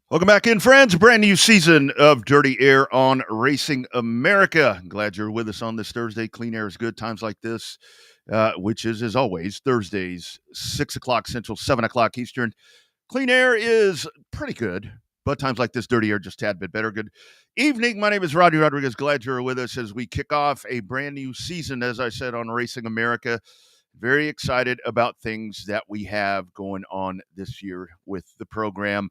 Welcome back in, friends. A brand new season of Dirty Air on Racing America. Glad you're with us on this Thursday. Clean air is good. Times like this, which is, as always, Thursdays, 6 o'clock Central, 7 o'clock Eastern. Clean air is pretty good, but times like this, dirty air just a tad bit better. Good evening. My name is Rodney Rodriguez. Glad you're with us as we kick off a brand new season, as I said, on Racing America. Very excited about things that we have going on this year with the program.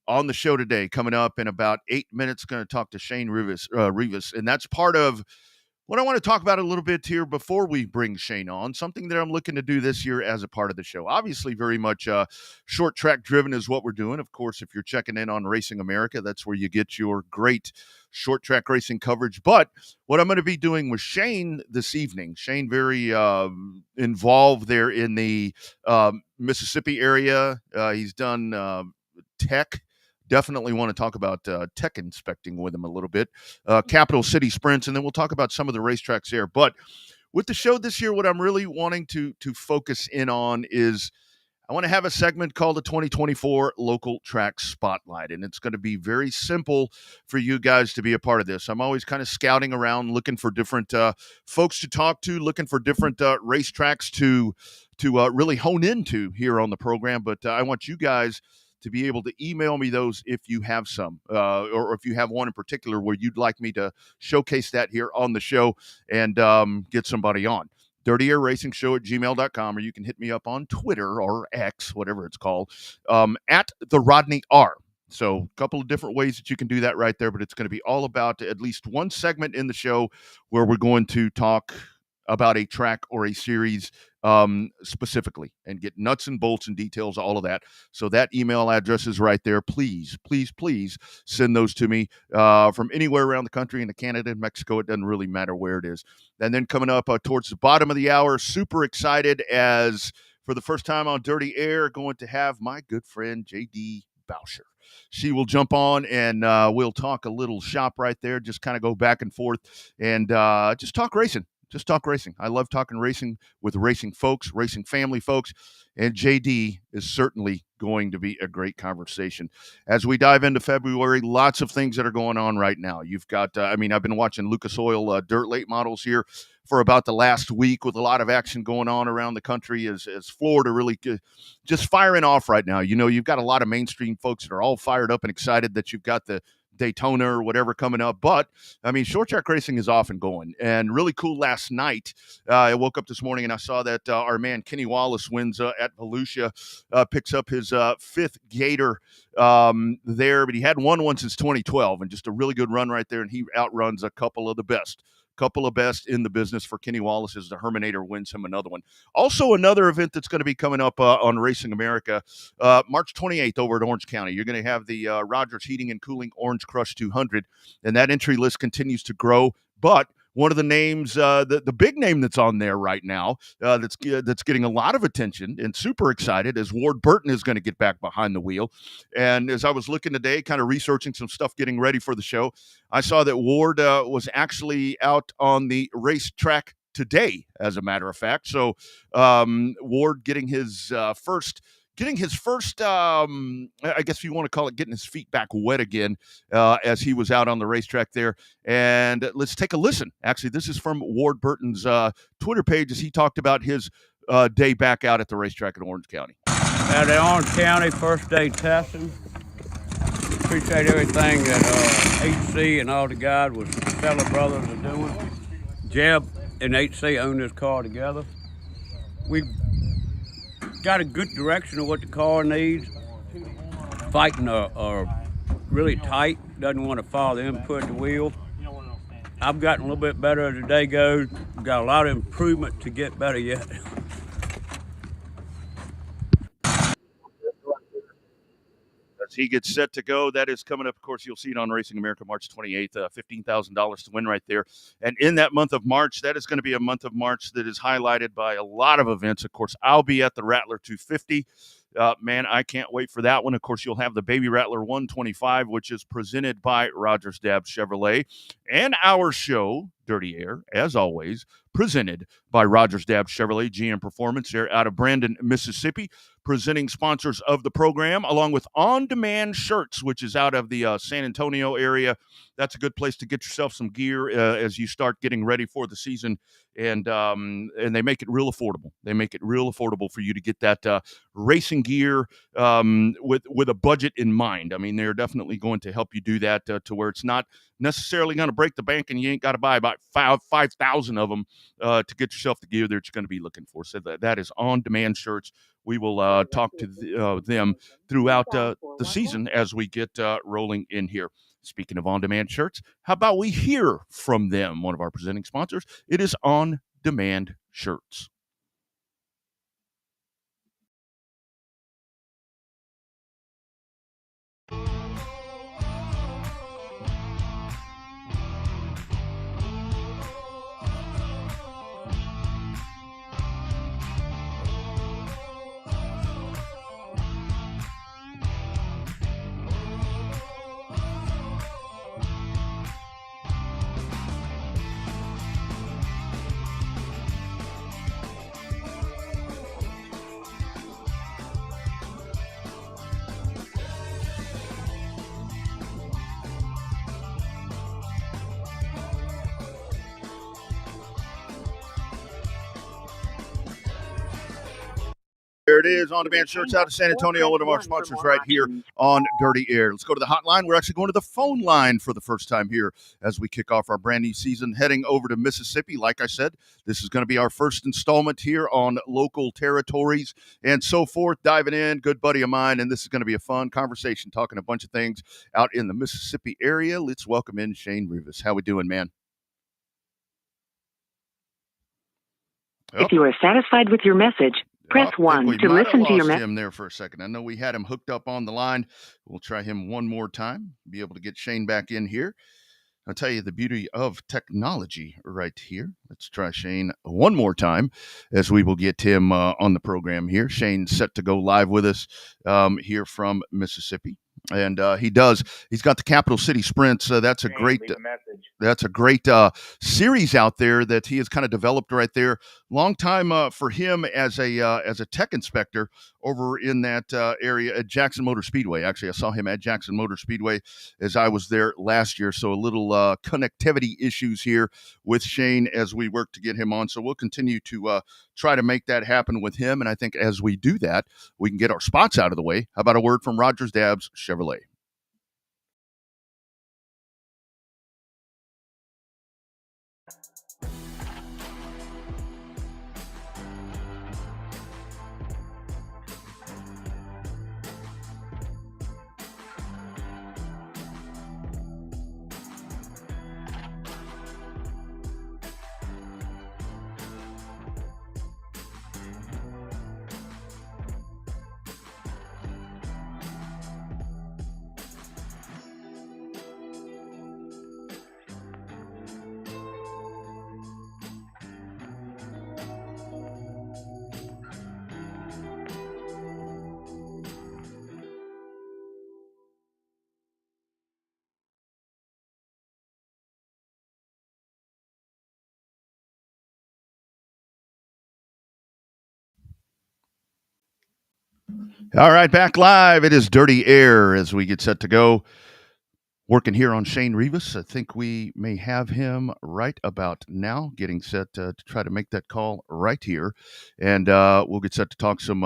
On the show today, coming up in about 8 minutes, going to talk to Shane Reavis, and that's part of what I want to talk about a little bit here before we bring Shane on. Something that I'm looking to do this year as a part of the show. Obviously, very much short track driven is what we're doing. Of course, if you're checking in on Racing America, that's where you get your great short track racing coverage. But what I'm going to be doing with Shane this evening, Shane very involved there in the Mississippi area. He's done tech. Definitely want to talk about tech inspecting with him a little bit, Capital City Sprints, and then we'll talk about some of the racetracks there. But with the show this year, what I'm really wanting to focus in on is I want to have a segment called the 2024 Local Track Spotlight, and it's going to be very simple for you guys to be a part of this. I'm always kind of scouting around, looking for different folks to talk to, looking for different racetracks to really hone into here on the program. But I want you guys to be able to email me those if you have some, or if you have one in particular where you'd like me to showcase that here on the show and get somebody on. DirtyAirRacingShow@gmail.com, or you can hit me up on Twitter or X, whatever it's called, at the Rodney R. So a couple of different ways that you can do that right there, but it's going to be all about at least one segment in the show where we're going to talk about a track or a series specifically and get nuts and bolts and details, all of that. So that email address is right there. Please, please, please send those to me from anywhere around the country, into Canada and Mexico. It doesn't really matter where it is. And then coming up towards the bottom of the hour, super excited as for the first time on Dirty Air, going to have my good friend JD Bowsher. She will jump on and we'll talk a little shop right there, just kind of go back and forth and just talk racing. Just talk racing. I love talking racing with racing folks, racing family folks, and JD is certainly going to be a great conversation. As we dive into February, lots of things that are going on right now. You've got, I've been watching Lucas Oil dirt late models here for about the last week with a lot of action going on around the country as Florida really just firing off right now. You know, you've got a lot of mainstream folks that are all fired up and excited that you've got the Daytona or whatever coming up. But, short track racing is off and going. And really cool last night, I woke up this morning and I saw that our man Kenny Wallace wins at Volusia, picks up his fifth Gator there. But he hadn't won one since 2012, and just a really good run right there. And he outruns a couple of the best. Couple of best in the business for Kenny Wallace as the Herminator wins him another one. Also, another event that's going to be coming up on Racing America, March 28th over at Orange County. You're going to have the Rogers Heating and Cooling Orange Crush 200, and that entry list continues to grow. But one of the names, the big name that's on there right now, that's getting a lot of attention and super excited, is Ward Burton is going to get back behind the wheel. And as I was looking today, kind of researching some stuff, getting ready for the show, I saw that Ward was actually out on the racetrack today, as a matter of fact. So Ward getting his first, I guess you want to call it, getting his feet back wet again as he was out on the racetrack there. And let's take a listen. Actually, this is from Ward Burton's Twitter page as he talked about his day back out at the racetrack in Orange County. Out at Orange County, first day testing. Appreciate everything that HC and all the guys with fellow brothers are doing. Jeb and HC own this car together. We've got a good direction of what the car needs. Fighting are really tight, doesn't want to follow the input of the wheel. I've gotten a little bit better as the day goes. Got a lot of improvement to get better yet. As he gets set to go, that is coming up. Of course, you'll see it on Racing America March 28th, $15,000 to win right there. And in that month of March, that is going to be a month of March that is highlighted by a lot of events. Of course, I'll be at the Rattler 250. Man, I can't wait for that one. Of course, you'll have the Baby Rattler 125, which is presented by Rogers Dabbs Chevrolet. And our show, Dirty Air, as always, presented by Rogers Dabbs Chevrolet GM Performance. They're out of Brandon, Mississippi, presenting sponsors of the program, along with On Demand Shirts, which is out of the San Antonio area. That's a good place to get yourself some gear as you start getting ready for the season. And they make it real affordable. They make it real affordable for you to get that racing gear with a budget in mind. I mean, they're definitely going to help you do that to where it's not necessarily going to break the bank, and you ain't got to buy about 5,000 of them to get yourself the gear that you're going to be looking for. So that is On Demand Shirts. We will talk to them throughout the season as we get rolling in here. Speaking of On Demand Shirts, how about we hear from them, one of our presenting sponsors? It is On Demand Shirts. There it is, On Demand Shirts out of San Antonio, one of our sponsors right here on Dirty Air. Let's go to the hotline. We're actually going to the phone line for the first time here as we kick off our brand new season, heading over to Mississippi. Like I said, this is going to be our first installment here on local territories and so forth. Diving in, good buddy of mine, and this is going to be a fun conversation, talking a bunch of things out in the Mississippi area. Let's welcome in Shane Reavis. How we doing, man? If you are satisfied with your message, press 1 to listen to your message. Him there for a second. I know we had him hooked up on the line. We'll try him one more time, be able to get Shane back in here. I'll tell you the beauty of technology right here. Let's try Shane one more time as we will get him on the program here. Shane's set to go live with us here from Mississippi. And he's got the Capital City Sprints. That's a great series out there that he has kind of developed right there. Long time for him as a tech inspector over in that area at Jackson Motor Speedway. Actually, I saw him at Jackson Motor Speedway as I was there last year. So a little connectivity issues here with Shane as we work to get him on. So we'll continue to try to make that happen with him. And I think as we do that, we can get our spots out of the way. How about a word from Rogers Dabbs Chevrolet? All right, back live. It is Dirty Air as we get set to go. Working here on Shane Reavis. I think we may have him right about now, getting set to try to make that call right here. And we'll get set to talk some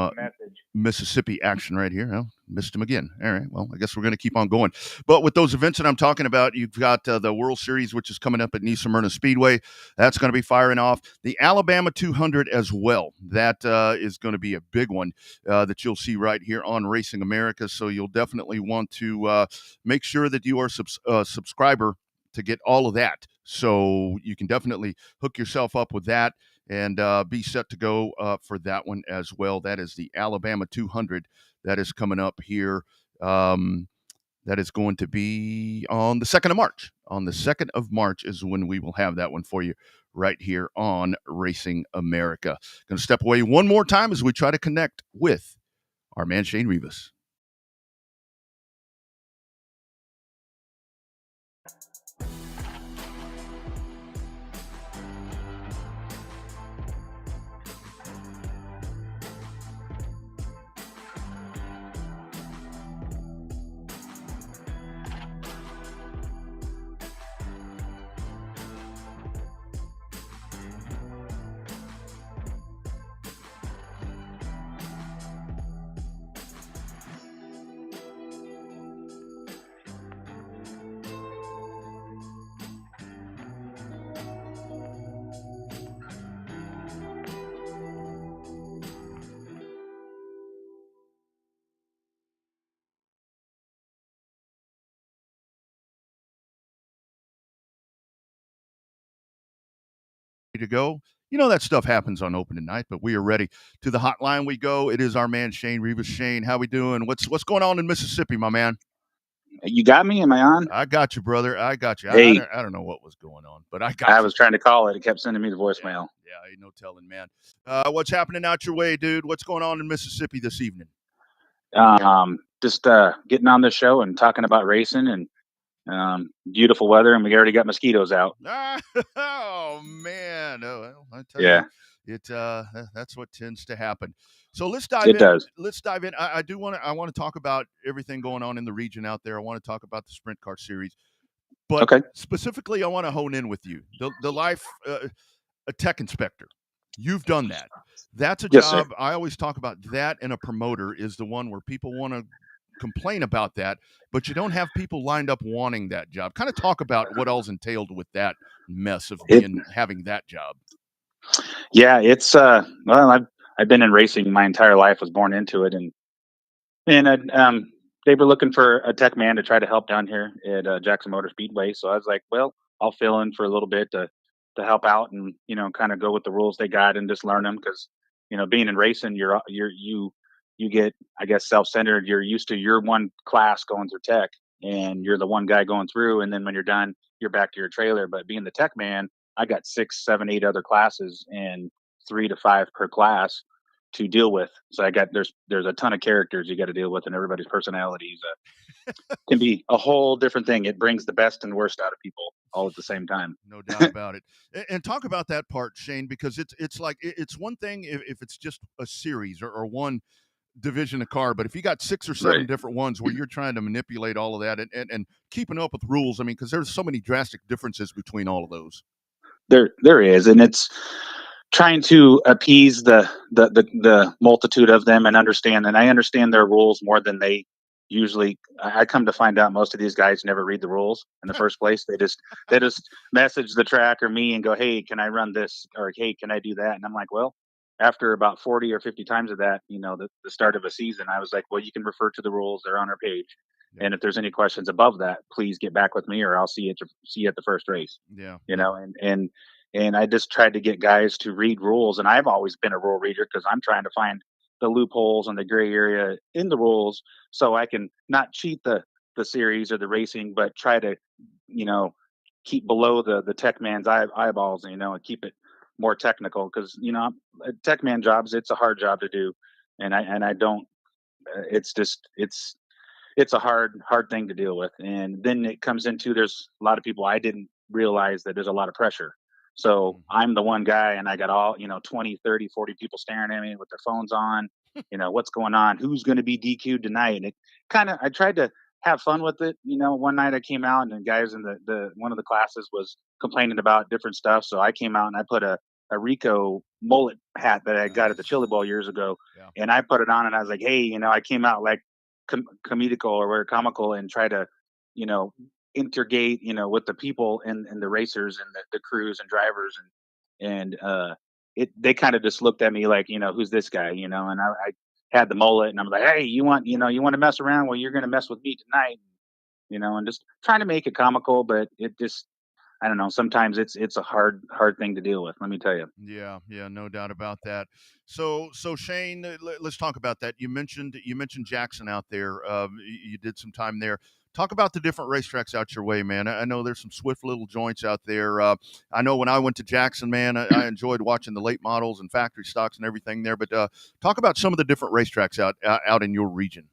Mississippi action right here. Oh, missed him again. All right. Well, I guess we're going to keep on going. But with those events that I'm talking about, you've got the World Series, which is coming up at New Smyrna Speedway. That's going to be firing off. The Alabama 200 as well. That is going to be a big one that you'll see right here on Racing America. So you'll definitely want to make sure that you are a subscriber to get all of that. So you can definitely hook yourself up with that and be set to go for that one as well. That is the Alabama 200 that is coming up here. That is going to be on the 2nd of March. On the 2nd of March is when we will have that one for you right here on Racing America. Going to step away one more time as we try to connect with our man Shane Reavis. to go. You know that stuff happens on opening night, but we are ready. To the hotline we go. It is our man Shane Reavis. Shane, how we doing? What's going on in Mississippi, my man? You got me? Am I on? I got you, brother. I got you. Hey, I don't know what was going on, but I got I you. was trying to call it. It kept sending me the voicemail. Yeah, ain't no telling, man. What's happening out your way, dude? What's going on in Mississippi this evening? Just getting on the show and talking about racing and beautiful weather, and we already got mosquitoes out. Oh man! Oh, well, I tell Yeah, you, that's what tends to happen. So let's dive it in. does. Let's dive in. I do want to. I want to talk about everything going on in the region out there. I want to talk about the sprint car series, but Okay. specifically, I want to hone in with you. The life a tech inspector. You've done that. That's a Yes, sir. job. I always talk about that, and a promoter is the one where people want to complain about that, but you don't have people lined up wanting that job. Kind of talk about what all's entailed with that mess of having that job. Yeah, it's well, I've been in racing my entire life. Was born into it, and they were looking for a tech man to try to help down here at Jackson Motor Speedway. So I was like, well, I'll fill in for a little bit to help out and kind of go with the rules they got and just learn them because being in racing, you get, I guess, self-centered. You're used to your one class going through tech, and you're the one guy going through, and then when you're done, you're back to your trailer. But being the tech man, I got 6, 7, 8 other classes and 3 to 5 per class to deal with. So I got there's a ton of characters you got to deal with, and everybody's personalities can be a whole different thing. It brings the best and worst out of people all at the same time. No doubt about it. And talk about that part, Shane, because it's like it's one thing if it's just a series or one division of car, but if you got 6 or 7 Right. different ones where you're trying to manipulate all of that and keeping up with rules, I mean, because there's so many drastic differences between all of those. There is, and it's trying to appease the multitude of them and understand. And I understand their rules more than they usually. I come to find out most of these guys never read the rules in the first place. They just message the track or me and go, "Hey, can I run this?" or "Hey, can I do that?" And I'm like, "Well." After about 40 or 50 times of that, the start of a season, I was like, well, you can refer to the rules. They're on our page. Yeah. And if there's any questions above that, please get back with me or I'll see you at the first race. Yeah. And I just tried to get guys to read rules. And I've always been a rule reader because I'm trying to find the loopholes and the gray area in the rules so I can not cheat the series or the racing, but try to, you know, keep below the tech man's eyeballs, and keep it more technical because, tech man jobs, it's a hard job to do. And I don't, it's just, it's a hard thing to deal with. And then it comes into, there's a lot of people, I didn't realize that there's a lot of pressure. So I'm the one guy and I got all 20, 30, 40 people staring at me with their phones on. What's going on, who's going to be DQ'd tonight. And it kind of, I tried to have fun with it. One night I came out and the guys in the one of the classes was complaining about different stuff, so I came out and I put a Rico mullet hat that I got at the Chili Bowl years ago. Yeah. And I put it on and I was like, hey, I came out like comedical or comical and try to, you know, integrate, with the people and the racers and the crews and drivers and they kind of just looked at me like, who's this guy, and I had the mullet and I'm like, hey, you want to mess around? Well, you're going to mess with me tonight, and just trying to make it comical, but it just, I don't know. Sometimes it's a hard thing to deal with. Let me tell you. Yeah, no doubt about that. So Shane, let's talk about that. You mentioned Jackson out there. You did some time there. Talk about the different racetracks out your way, man. I know there's some swift little joints out there. I know when I went to Jackson, man, I enjoyed watching the late models and factory stocks and everything there. But talk about some of the different racetracks out in your region.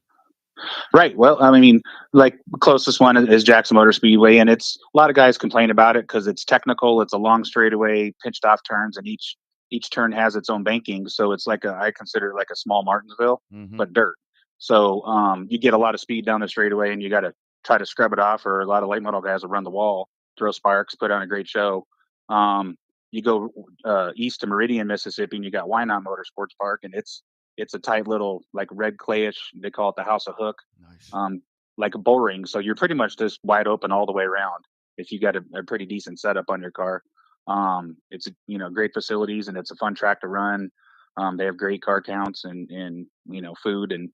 Right. Well, I mean, like closest one is Jackson Motor Speedway, and it's a lot of guys complain about it because it's technical. It's a long straightaway, pinched off turns, and each turn has its own banking. So it's like I consider it like a small Martinsville, but dirt. So you get a lot of speed down the straightaway, and you got to try to scrub it off. Or a lot of late model guys will run the wall, throw sparks, put on a great show. You go east to Meridian, Mississippi, and you got Wynot Motorsports Park, and it's a tight little like red clayish. They call it the House of Hook. Nice. Like a bull ring. So you're pretty much just wide open all the way around if you got a pretty decent setup on your car. It's great facilities and it's a fun track to run. They have great car counts and food and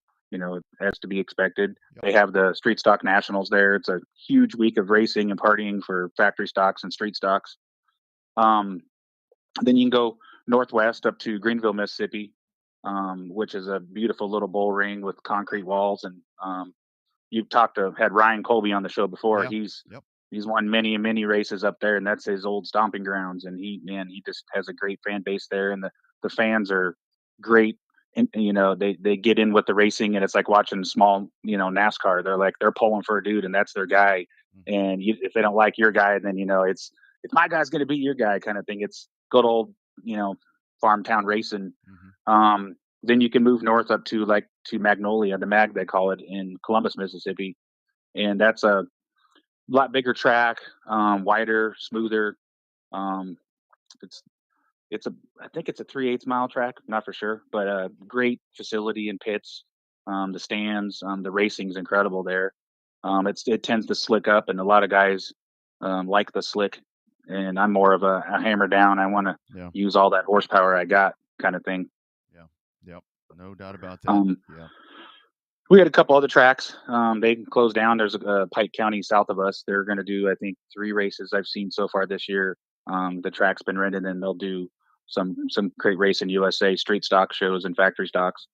as to be expected. Yep. They have the Street Stock Nationals there. It's a huge week of racing and partying for factory stocks and street stocks. Then you can go northwest up to Greenville, Mississippi, which is a beautiful little bull ring with concrete walls. And you've had Ryan Colby on the show before. Yeah. Yep. He's won many races up there, and that's his old stomping grounds. And he just has a great fan base there, and the fans are great. And they get in with the racing, and it's like watching small NASCAR. They're pulling for a dude, and that's their guy. Mm-hmm. And if they don't like your guy, then it's my guy's going to beat your guy kind of thing. It's good old farm town racing. Mm-hmm. Then you can move north up to Magnolia, the Mag they call it, in Columbus, Mississippi, and that's a lot bigger track, wider, smoother. It's I think it's a 3/8 mile track, not for sure, but a great facility and pits. The stands, the racing's incredible there. It tends to slick up, and a lot of guys like the slick. And I'm more of a hammer down. I want to use all that horsepower I got, kind of thing. Yeah, yep, no doubt about that. Yeah. We had a couple other tracks. They closed down. There's a Pike County south of us. They're going to do, I think, 3 races I've seen so far this year. The track's been rented, and they'll do some crate racing USA, street stock shows and factory stocks,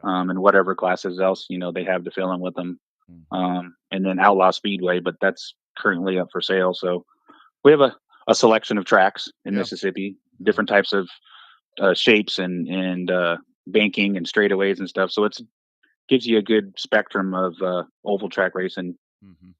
and whatever classes else they have to fill in with them. Mm-hmm. And then Outlaw Speedway, but that's currently up for sale. So we have a selection of tracks in Mississippi, different types of shapes and banking and straightaways and stuff. So it's gives you a good spectrum of oval track racing. Mm-hmm.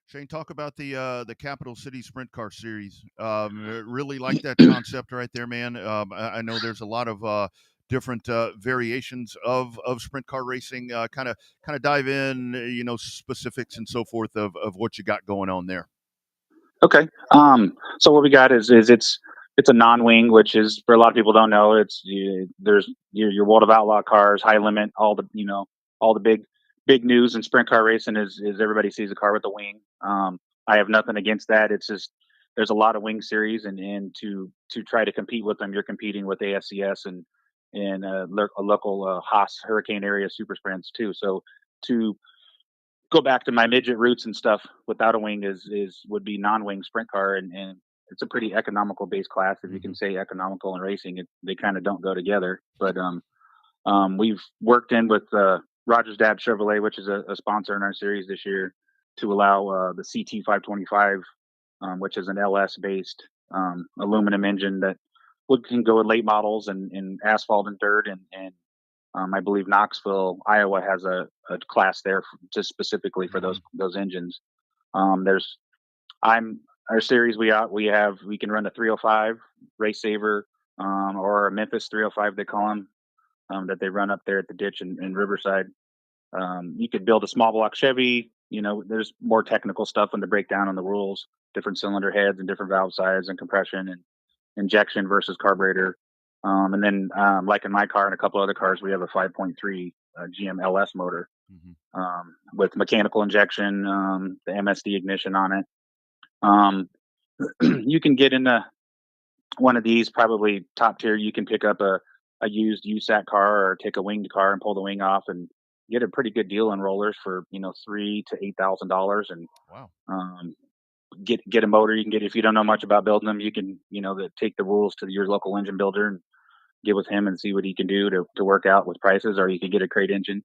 Shane, talk about the Capital City Sprint Car Series. Really like that concept right there, man. I know there's a lot of different variations of sprint car racing. Kind of dive in, specifics and so forth of what you got going on there. Okay. So what we got is it's a non-wing, which is, for a lot of people don't know, there's your World of Outlaw cars, high limit, all the big news in sprint car racing is everybody sees a car with a wing. I have nothing against that. It's just there's a lot of wing series, and to try to compete with them, you're competing with ASCS and a local Haas Hurricane Area Super Sprints too. So to go back to my midget roots and stuff, without a wing would be non-wing sprint car, and it's a pretty economical base class, if you can say economical and racing. They kind of don't go together, but we've worked in with Rogers Dab Chevrolet, which is a sponsor in our series this year, to allow the CT 525, which is an LS based aluminum engine that can go with late models and asphalt and dirt, and I believe Knoxville, Iowa has a class there just specifically for those engines. Our series we can run a 305 Race Saver, or a Memphis 305 they call them, that they run up there at the ditch in Riverside. You could build a small block Chevy. There's more technical stuff in the breakdown on the rules, different cylinder heads and different valve size and compression and injection versus carburetor. And then, like in my car and a couple other cars, we have a 5.3 GM LS motor, with mechanical injection, the MSD ignition on it. You can get into one of these, probably top tier. You can pick up a used USAC car or take a winged car and pull the wing off and get a pretty good deal on rollers for $3,000 to $8,000, and get a motor. You can get, if you don't know much about building them, you can take the rules to your local engine builder and get with him and see what he can do to work out with prices. Or you can get a crate engine,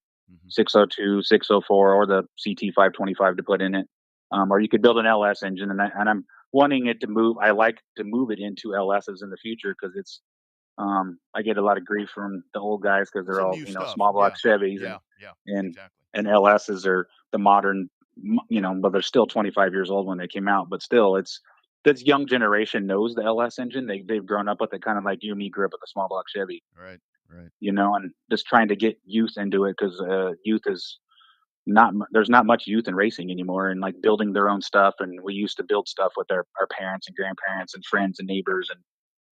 602, 604, or the CT 525 to put in it. Or you could build an LS engine, and I'm wanting it to move. I like to move it into LSs in the future, because it's I get a lot of grief from the old guys because they're all small block Chevys, and LSs are the modern, but they're still 25 years old when they came out. But still, it's this young generation knows the LS engine. They've grown up with it, kind of like you and me grew up with a small block Chevy. Right. And just trying to get youth into it, because youth is there's not much youth in racing anymore, and like building their own stuff. And we used to build stuff with our parents and grandparents and friends and neighbors, and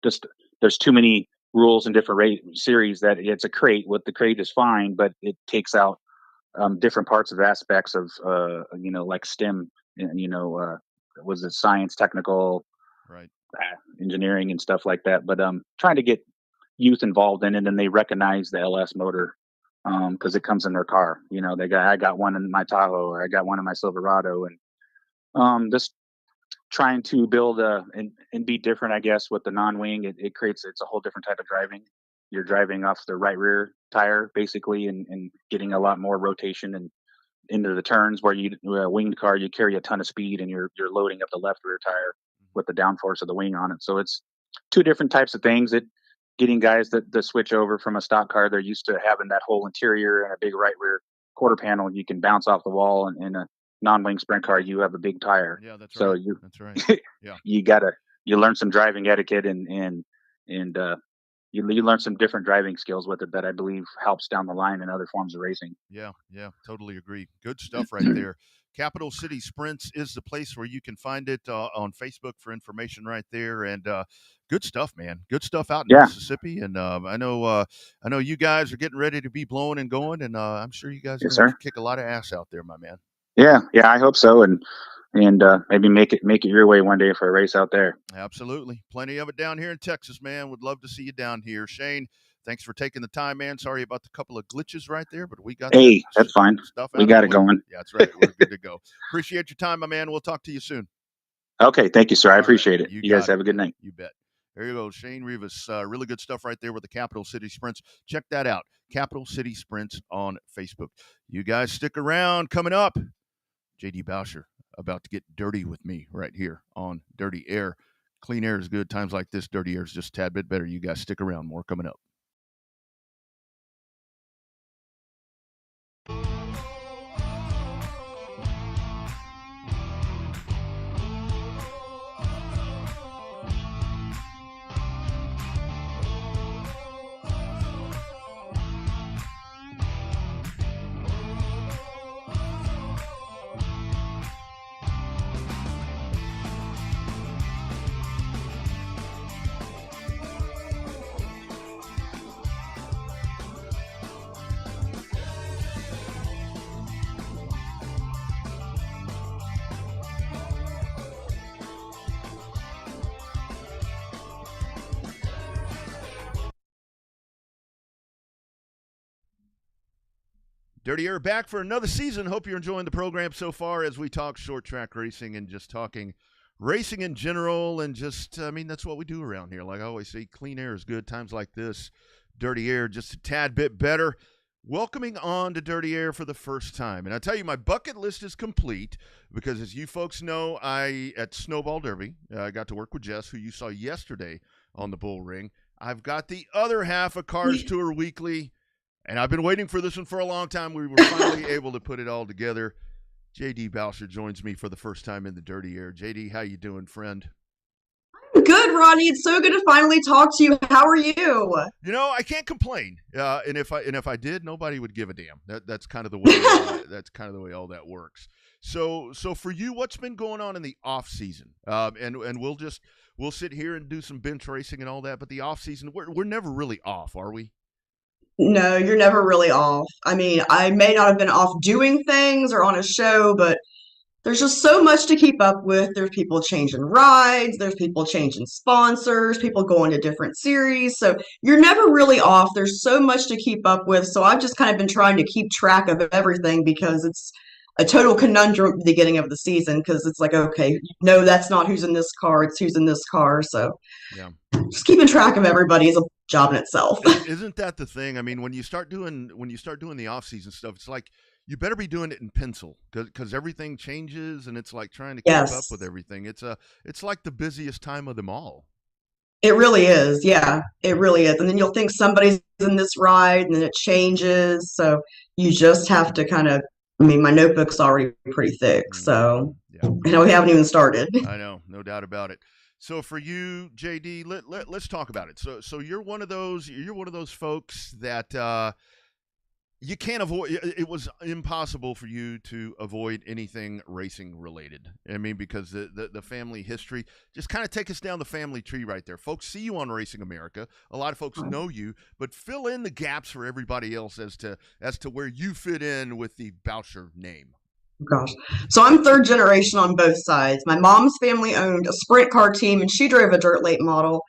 just there's too many rules and different series that it's a crate. What the crate is fine, but it takes out different parts of aspects of like STEM, was it science, technical, engineering and stuff like that. But trying to get youth involved in it, and they recognize the LS motor, because it comes in their car. I got one in my Tahoe, or I got one in my Silverado, and just trying to build and be different, I guess, with the non-wing. It's a whole different type of driving. You're driving off the right rear tire basically, and getting a lot more rotation and into the turns, where winged car, you carry a ton of speed and you're loading up the left rear tire with the downforce of the wing on it. So it's two different types of things that getting guys that switch over from a stock car. They're used to having that whole interior and a big right rear quarter panel. You can bounce off the wall, and in a non-wing sprint car, you have a big tire. Yeah, that's so right. That's right. Yeah, you learn some driving etiquette and you learn some different driving skills with it that I believe helps down the line in other forms of racing. Yeah, totally agree. Good stuff right there. Capital City Sprints is the place where you can find it on Facebook for information right there. And good stuff, man. Good stuff out in Mississippi. And I know you guys are getting ready to be blowing and going, and I'm sure you guys are going to kick a lot of ass out there, my man. Yeah, I hope so. And maybe make it your way one day for a race out there. Absolutely. Plenty of it down here in Texas, man. Would love to see you down here. Shane, thanks for taking the time, man. Sorry about the couple of glitches right there, but we got that's fine. Stuff we got it going. Yeah, that's right. We're good to go. Appreciate your time, my man. We'll talk to you soon. Okay. Thank you, sir. I appreciate it. You guys have a good night. You bet. There you go. Shane Reavis. Really good stuff right there with the Capital City Sprints. Check that out. Capital City Sprints on Facebook. You guys stick around. Coming up, JD Bowsher about to get dirty with me right here on Dirty Air. Clean air is good. Times like this, dirty air is just a tad bit better. You guys stick around. More coming up. Dirty Air back for another season. Hope you're enjoying the program so far as we talk short track racing and just talking racing in general. And just, that's what we do around here. Like I always say, clean air is good. Times like this, Dirty Air just a tad bit better. Welcoming on to Dirty Air for the first time. And I tell you, my bucket list is complete because, as you folks know, at Snowball Derby, I got to work with Jess, who you saw yesterday on the Bull Ring. I've got the other half of Cars Tour Weekly. And I've been waiting for this one for a long time. We were finally able to put it all together. JD Bowsher joins me for the first time in the Dirty Air. JD, how you doing, friend? I'm good, Rodney. It's so good to finally talk to you. How are you? I can't complain. And if I did, nobody would give a damn. That's kind of the way. That's kind of the way all that works. So for you, what's been going on in the off season? And we'll sit here and do some bench racing and all that. But the off season, we're never really off, are we? No, you're never really off. I mean, I may not have been off doing things or on a show, but there's just so much to keep up with. There's people changing rides, there's people changing sponsors, people going to different series. So you're never really off. There's so much to keep up with. So I've just kind of been trying to keep track of everything because it's a total conundrum at the beginning of the season because it's like, okay, no, that's not who's in this car, it's who's in this car. So just keeping track of everybody is a job in itself. Isn't that the thing? I mean, when you start doing the off-season stuff, it's like you better be doing it in pencil because everything changes and it's like trying to keep up with everything. It's like the busiest time of them all. It really is. Yeah, it really is. And then you'll think somebody's in this ride and then it changes. So you just have to kind of, my notebook's already pretty thick. So I know we haven't even started. I know, no doubt about it. So for you, JD, let's talk about it. So you're one of those folks that you can't avoid. It was impossible for you to avoid anything racing related. I mean, because the family history. Just kind of take us down the family tree right there. Folks see you on Racing America. A lot of folks know you, but fill in the gaps for everybody else as to where you fit in with the Bowsher name. Gosh. So I'm third generation on both sides. My mom's family owned a sprint car team and she drove a dirt late model.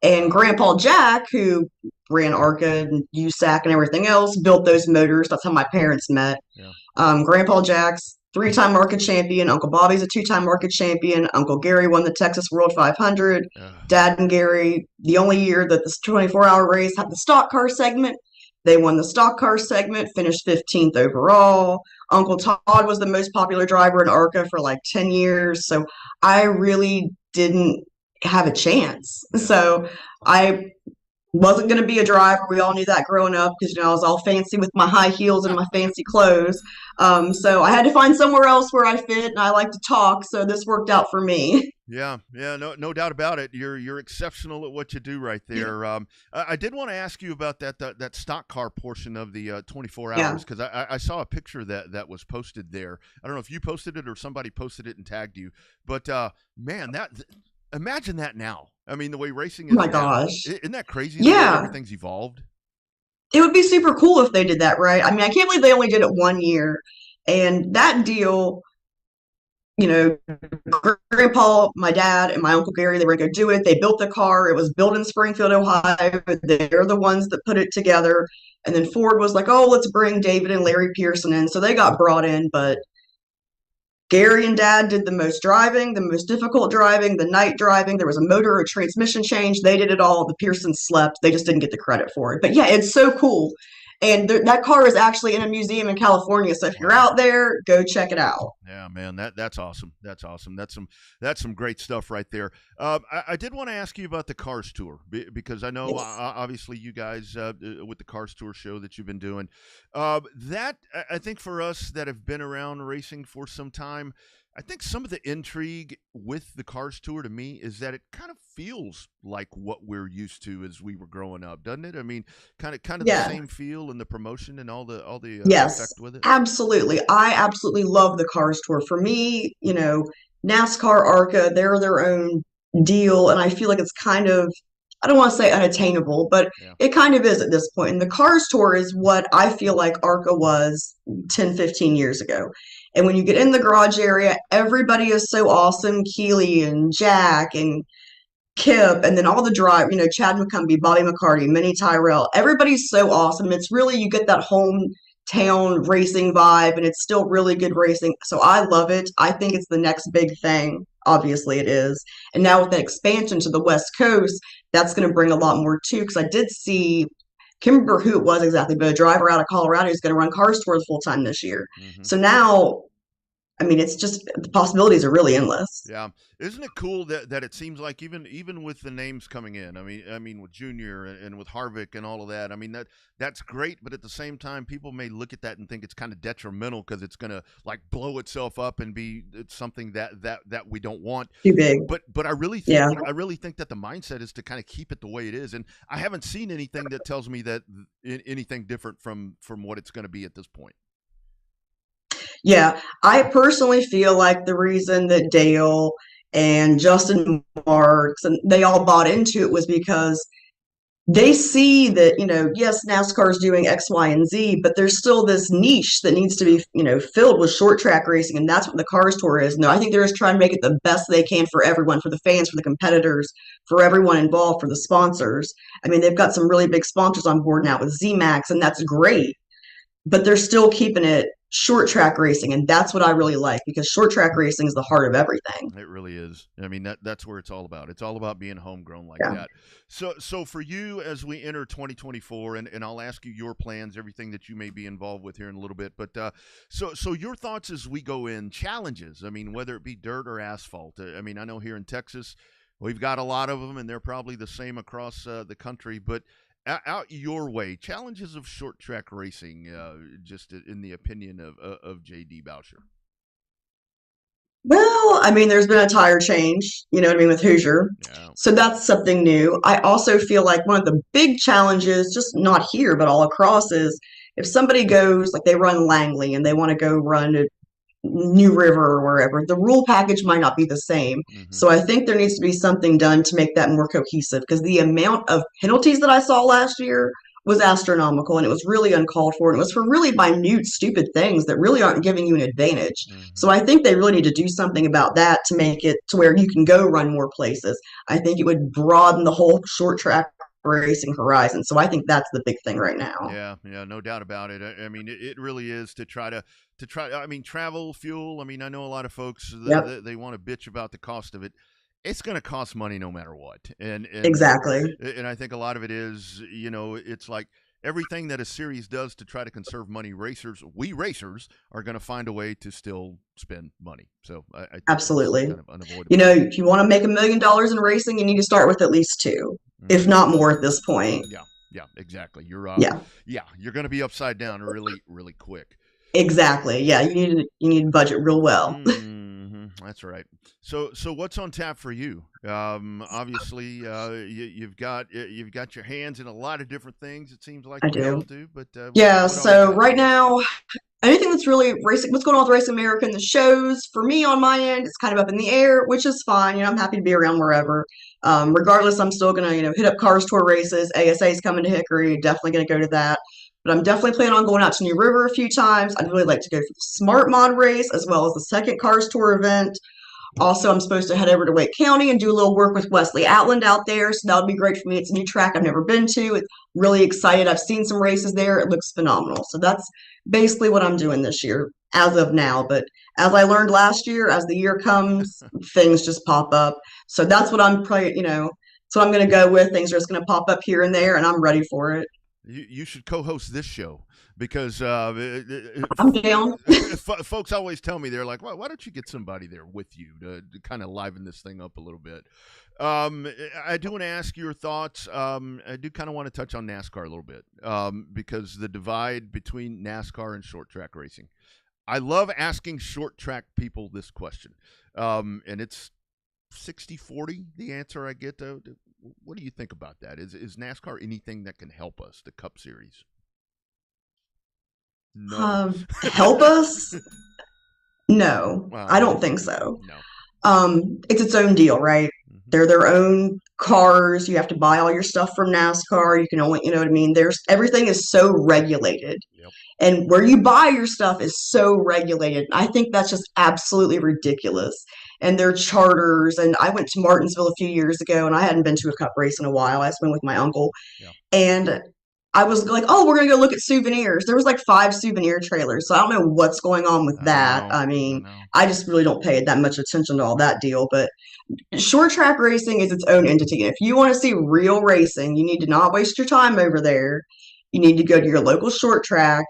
And Grandpa Jack, who ran ARCA and USAC and everything else, built those motors. That's how my parents met. Yeah. Grandpa Jack's 3-time market champion. Uncle Bobby's a 2-time market champion. Uncle Gary won the Texas World 500. Dad and Gary, the only year that this 24-hour race had the stock car segment, they won the stock car segment, finished 15th overall. Uncle Todd was the most popular driver in ARCA for like 10 years. So I really didn't have a chance. So I wasn't going to be a driver. We all knew that growing up because, I was all fancy with my high heels and my fancy clothes. So I had to find somewhere else where I fit, and I like to talk. So this worked out for me. Yeah, no doubt about it. You're exceptional at what you do right there. I did want to ask you about that stock car portion of the 24 hours, because I saw a picture that was posted there. I don't know if you posted it or somebody posted it and tagged you, but man, imagine that now. I mean, the way racing is. Oh my gosh. Isn't that crazy? Yeah. Everything's evolved. It would be super cool if they did that, right? I mean, I can't believe they only did it 1 year. And that deal, Grandpa, my dad, and my Uncle Gary, they were going to go do it. They built the car. It was built in Springfield, Ohio. They're the ones that put it together. And then Ford was like, oh, let's bring David and Larry Pearson in. So they got brought in, but Gary and Dad did the most driving, the most difficult driving, the night driving. There was a motor or transmission change. They did it all. The Pearsons slept. They just didn't get the credit for it. But yeah, it's so cool. And that car is actually in a museum in California. So if you're out there, go check it out. Yeah, man, that's awesome. That's awesome. That's some great stuff right there. I did want to ask you about the Cars Tour, because I know obviously you guys with the Cars Tour show that you've been doing. That I think for us that have been around racing for some time, I think some of the intrigue with the Cars Tour to me is that it kind of feels like what we're used to as we were growing up, doesn't it? I mean, kind of the same feel and the promotion and all the effect with it. Absolutely. I absolutely love the Cars Tour. For me, NASCAR, ARCA, they're their own deal, and I feel like it's kind of, I don't want to say unattainable, but it kind of is at this point. And the Cars Tour is what I feel like ARCA was 10, 15 years ago. And when you get in the garage area, everybody is so awesome. Keely and Jack and Kip, and then all the drive, Chad McCumbee, Bobby McCarty, Minnie Tyrell. Everybody's so awesome. It's really, you get that hometown racing vibe, and it's still really good racing. So I love it. I think it's the next big thing. Obviously it is. And now with that expansion to the West Coast, that's going to bring a lot more too. Because I did see, can't remember who it was exactly, but a driver out of Colorado who's going to run Cars Tours full time this year. Mm-hmm. So now, I mean, it's just, the possibilities are really endless. Yeah, isn't it cool that it seems like even with the names coming in, I mean with Junior and with Harvick and all of that, I mean that's great, but at the same time, people may look at that and think it's kind of detrimental because it's going to like blow itself up and it's something that we don't want. Too big. But I really think that the mindset is to kind of keep it the way it is, and I haven't seen anything that tells me that anything different from what it's going to be at this point. Yeah, I personally feel like the reason that Dale and Justin Marks and they all bought into it was because they see that, yes, NASCAR is doing X, Y, and Z, but there's still this niche that needs to be, filled with short track racing, and that's what the Cars Tour is. No, I think they're just trying to make it the best they can for everyone, for the fans, for the competitors, for everyone involved, for the sponsors. I mean, they've got some really big sponsors on board now with Z-Max, and that's great, but they're still keeping it short track racing, and that's what I really like, because short track racing is the heart of everything. It really is. I mean, that's where it's all about. It's all about being homegrown like that. So for you, as we enter 2024, and I'll ask you your plans, everything that you may be involved with here in a little bit, but so your thoughts as we go in, challenges, I mean, whether it be dirt or asphalt. I mean, I know here in Texas, we've got a lot of them, and they're probably the same across the country, but out your way, challenges of short track racing, just in the opinion of JD Bowsher. Well, I mean, there's been a tire change, with Hoosier. Yeah. So that's something new. I also feel like one of the big challenges, just not here, but all across, is if somebody goes, like they run Langley and they want to go run a New River or wherever, the rule package might not be the same. Mm-hmm. So I think there needs to be something done to make that more cohesive, because the amount of penalties that I saw last year was astronomical, and it was really uncalled for, and it was for really minute, stupid things that really aren't giving you an advantage. Mm-hmm. So I think they really need to do something about that to make it to where you can go run more places. I think it would broaden the whole short track racing horizon. So I think that's the big thing right now. Yeah, no doubt about it. I mean, it really is to try. I mean, travel, fuel. I mean, I know a lot of folks they want to bitch about the cost of it. It's going to cost money no matter what, and exactly. And I think a lot of it is, it's like everything that a series does to try to conserve money. We racers are going to find a way to still spend money. So I think absolutely kind of unavoidable. If you want to make $1 million in racing, you need to start with at least 2, if not more at this point. Yeah, exactly. You're you're going to be upside down really, really quick. Exactly. Yeah, you need to budget real well. Mm-hmm. That's right. So what's on tap for you? Obviously, you've got your hands in a lot of different things. It seems like I we all do. do. But so right now, anything that's really racing, what's going on with Race America and the shows, for me on my end, it's kind of up in the air, which is fine. I'm happy to be around wherever. Regardless, I'm still gonna hit up Cars Tour races. ASA is coming to Hickory. Definitely gonna go to that. But I'm definitely planning on going out to New River a few times. I'd really like to go for the Smart Mod race as well as the second Cars Tour event. Also, I'm supposed to head over to Wake County and do a little work with Wesley Outland out there. So that would be great for me. It's a new track I've never been to. It's really excited. I've seen some races there. It looks phenomenal. So that's basically what I'm doing this year as of now. But as I learned last year, as the year comes, things just pop up. So that's what I'm probably, so I'm going to go with. Things are just going to pop up here and there, and I'm ready for it. You should co-host this show because I'm down. Folks always tell me, they're like, why don't you get somebody there with you to kind of liven this thing up a little bit? I do want to ask your thoughts. I do kind of want to touch on NASCAR a little bit because the divide between NASCAR and short track racing. I love asking short track people this question, and it's 60-40 the answer I get. What do you think about that? Is NASCAR anything that can help us, the Cup Series? No. Help us? No, well, I don't think so. No. It's its own deal, right? Mm-hmm. They're their own cars. You have to buy all your stuff from NASCAR. You can only, you know what I mean? Everything is so regulated. Yep. And where you buy your stuff is so regulated. I think that's just absolutely ridiculous. And their charters. And I went to Martinsville a few years ago, and I hadn't been to a Cup race in a while. I just went with my uncle. Yeah. And I was like, oh, we're going to go look at souvenirs. There was like 5 souvenir trailers. So I don't know what's going on with that. I mean, I just really don't pay that much attention to all that deal. But short track racing is its own entity. And if you want to see real racing, you need to not waste your time over there. You need to go to your local short track,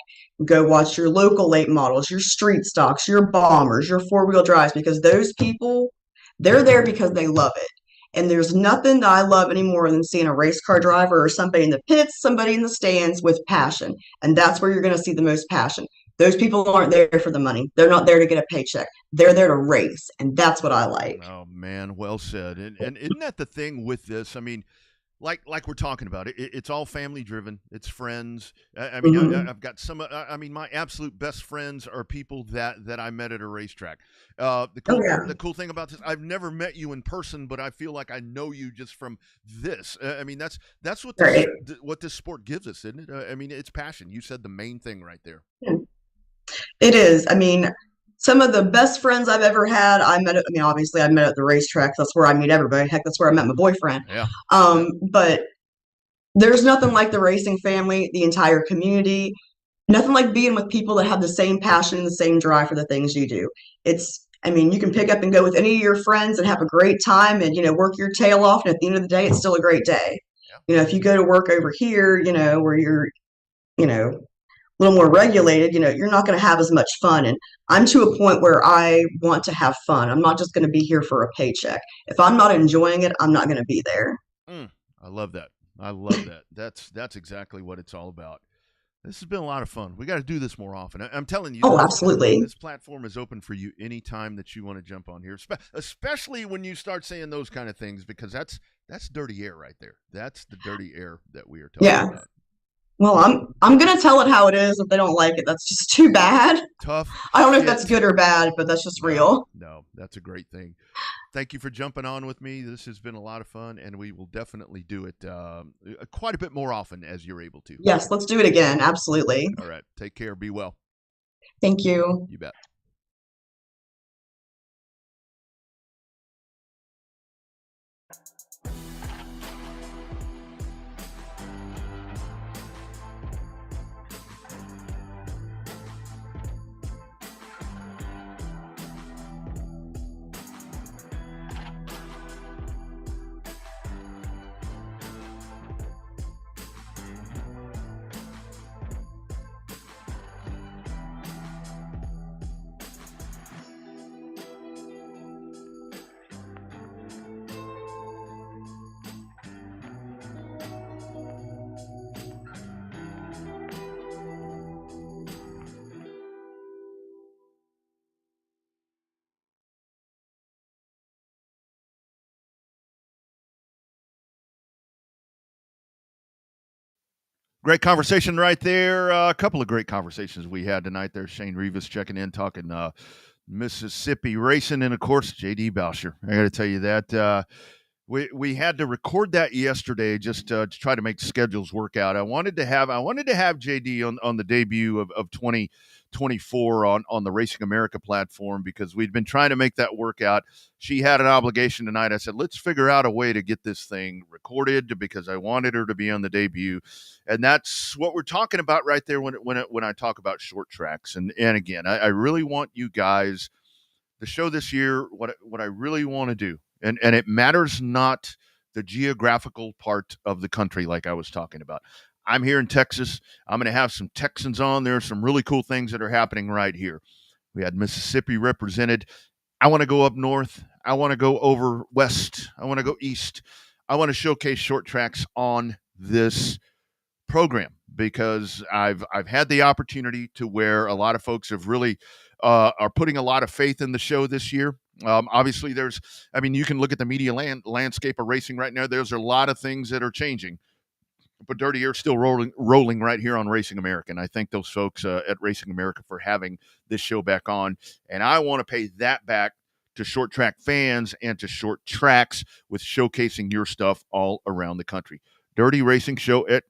go watch your local late models, your street stocks, your bombers, your 4-wheel drives, because those people, they're there because they love it. And there's nothing that I love any more than seeing a race car driver or somebody in the pits, somebody in the stands with passion. And that's where you're going to see the most passion. Those people aren't there for the money. They're not there to get a paycheck. They're there to race. And that's what I like. Oh, man, well said. And isn't that the thing with this? I mean, like we're talking about it's all family driven. It's friends. I mean, mm-hmm. I've got my absolute best friends are people that I met at a racetrack. The cool thing about this, I've never met you in person, but I feel like I know you just from this. I mean, that's what what this sport gives us, isn't it? I mean, it's passion. You said the main thing right there. It is. I mean, some of the best friends I've ever had, obviously I met at the racetrack. That's where I meet everybody. Heck, that's where I met my boyfriend. Yeah. But there's nothing like the racing family, the entire community. Nothing like being with people that have the same passion and the same drive for the things you do. You can pick up and go with any of your friends and have a great time and, work your tail off. And at the end of the day, it's still a great day. Yeah. If you go to work over here, where you're, a little more regulated, you're not going to have as much fun. And I'm to a point where I want to have fun. I'm not just going to be here for a paycheck. If I'm not enjoying it, I'm not going to be there. I love that. That's exactly what it's all about. This has been a lot of fun. We got to do this more often. I'm telling you. Oh, absolutely. This platform is open for you anytime that you want to jump on here, especially when you start saying those kind of things, because that's dirty air right there. That's the dirty air that we are talking about. Well, I'm gonna tell it how it is. If they don't like it, that's just too bad. Tough. I don't know if that's good or bad, but that's just real. No, that's a great thing. Thank you for jumping on with me. This has been a lot of fun, and we will definitely do it quite a bit more often as you're able to. Yes, let's do it again. Absolutely. All right. Take care. Be well. Thank you. You bet. Great conversation right there. A couple of great conversations we had tonight. There's Shane Reavis checking in, talking Mississippi racing, and of course JD Bowsher. I got to tell you that we had to record that yesterday just to try to make schedules work out. I wanted to have JD on the debut of 2024 on the Racing America platform because we'd been trying to make that work out. She had an obligation tonight. I said, let's figure out a way to get this thing recorded because I wanted her to be on the debut. And that's what we're talking about right there when I talk about short tracks. And again, I really want you guys, the show this year, what I really want to do, and it matters not the geographical part of the country like I was talking about. I'm here in Texas. I'm going to have some Texans on. There are some really cool things that are happening right here. We had Mississippi represented. I want to go up north. I want to go over west. I want to go east. I want to showcase short tracks on this program because I've had the opportunity to where a lot of folks have really are putting a lot of faith in the show this year. Obviously, you can look at the media landscape of racing right now. There's a lot of things that are changing, but Dirty Air's still rolling right here on Racing America. And I thank those folks at Racing America for having this show back on. And I want to pay that back to short track fans and to short tracks with showcasing your stuff all around the country. Dirty Racing Show at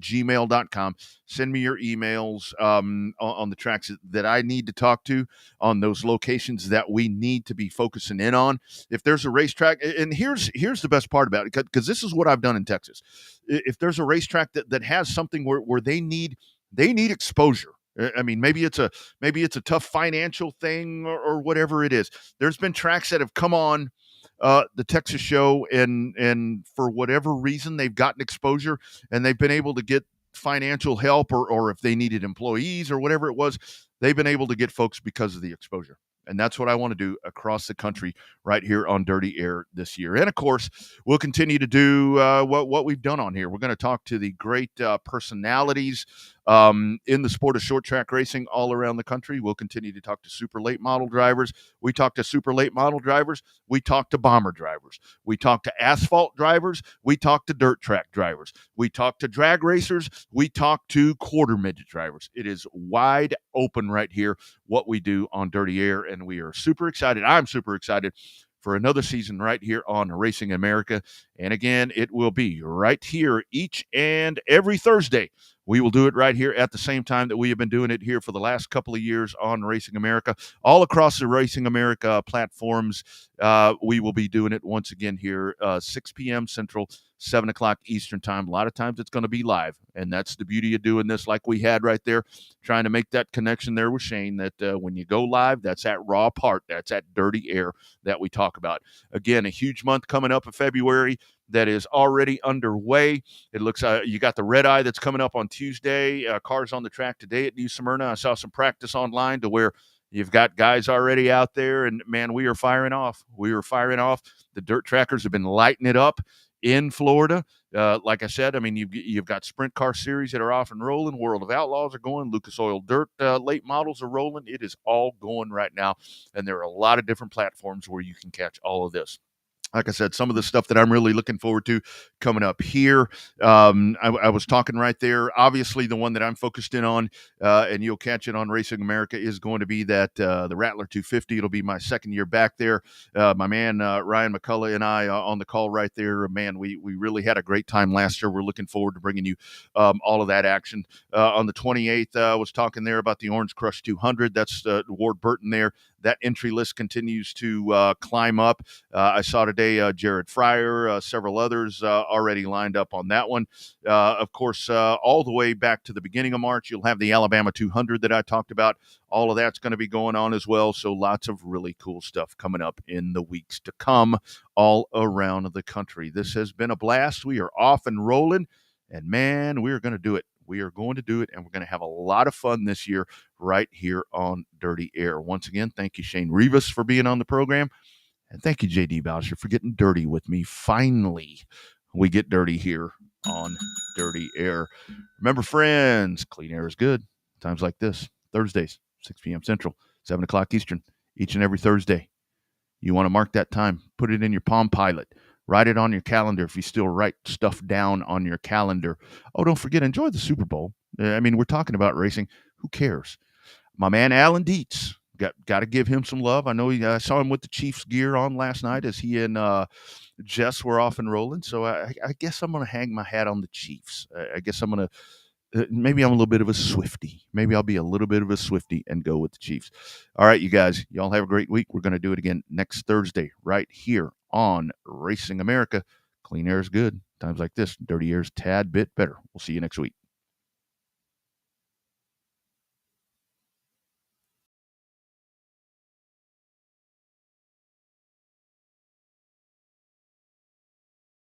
gmail.com. Send me your emails on the tracks that I need to talk to, on those locations that we need to be focusing in on. If there's a racetrack, and here's the best part about it, because this is what I've done in Texas. If there's a racetrack that has something where they need exposure. I mean, maybe it's a tough financial thing or whatever it is. There's been tracks that have come on the Texas show, and for whatever reason, they've gotten exposure and they've been able to get financial help, or if they needed employees or whatever it was, they've been able to get folks because of the exposure. And that's what I want to do across the country right here on Dirty Air this year. And of course, we'll continue to do what we've done on here. We're going to talk to the great personalities in the sport of short track racing all around the country. We'll continue to talk to super late model drivers. We talk to super late model drivers. We talk to bomber drivers. We talk to asphalt drivers. We talk to dirt track drivers. We talk to drag racers. We talk to quarter midget drivers. It is wide open right here what we do on Dirty Air, and we are super excited. I'm super excited for another season right here on Racing America. And again, it will be right here each and every Thursday. We will do it right here at the same time that we have been doing it here for the last couple of years on Racing America. All across the Racing America platforms, we will be doing it once again here, 6 p.m. Central, 7 o'clock Eastern time. A lot of times it's going to be live, and that's the beauty of doing this like we had right there, trying to make that connection there with Shane, that when you go live, that's that raw part, that's that dirty air that we talk about. Again, a huge month coming up in February that is already underway. It looks you got the red eye that's coming up on Tuesday. Cars on the track today at New Smyrna. I saw some practice online to where you've got guys already out there, and man, we are firing off. We are firing off. The dirt trackers have been lighting it up in Florida. Like I said, I mean, you've got sprint car series that are off and rolling. World of Outlaws are going. Lucas Oil Dirt late models are rolling. It is all going right now, and there are a lot of different platforms where you can catch all of this. Like I said, some of the stuff that I'm really looking forward to coming up here. I was talking right there. Obviously, the one that I'm focused in on, and you'll catch it on Racing America, is going to be that the Rattler 250. It'll be my second year back there. My man Ryan McCullough and I on the call right there. Man, we really had a great time last year. We're looking forward to bringing you all of that action. On the 28th, I was talking there about the Orange Crush 200. That's Ward Burton there. That entry list continues to climb up. I saw today Jared Fryer, several others already lined up on that one. Of course, all the way back to the beginning of March, you'll have the Alabama 200 that I talked about. All of that's going to be going on as well. So lots of really cool stuff coming up in the weeks to come all around the country. This has been a blast. We are off and rolling, and man, we are going to do it. We are going to do it, and we're going to have a lot of fun this year right here on Dirty Air. Once again, thank you, Shane Reavis, for being on the program, and thank you, JD Bowsher, for getting dirty with me. Finally, we get dirty here on Dirty Air. Remember, friends, clean air is good. Times like this, Thursdays, 6 p.m. Central, 7 o'clock Eastern, each and every Thursday. You want to mark that time, put it in your Palm Pilot. Write it on your calendar if you still write stuff down on your calendar. Oh, don't forget, enjoy the Super Bowl. I mean, we're talking about racing. Who cares? My man Alan Dietz, got to give him some love. I know I saw him with the Chiefs gear on last night as he and Jess were off and rolling. So I guess I'm going to hang my hat on the Chiefs. I guess I'm going to. Maybe I'm a little bit of a Swiftie. Maybe I'll be a little bit of a Swiftie and go with the Chiefs. All right, you guys. Y'all have a great week. We're going to do it again next Thursday right here on Racing America. Clean air is good. Times like this, dirty air is tad bit better. We'll see you next week.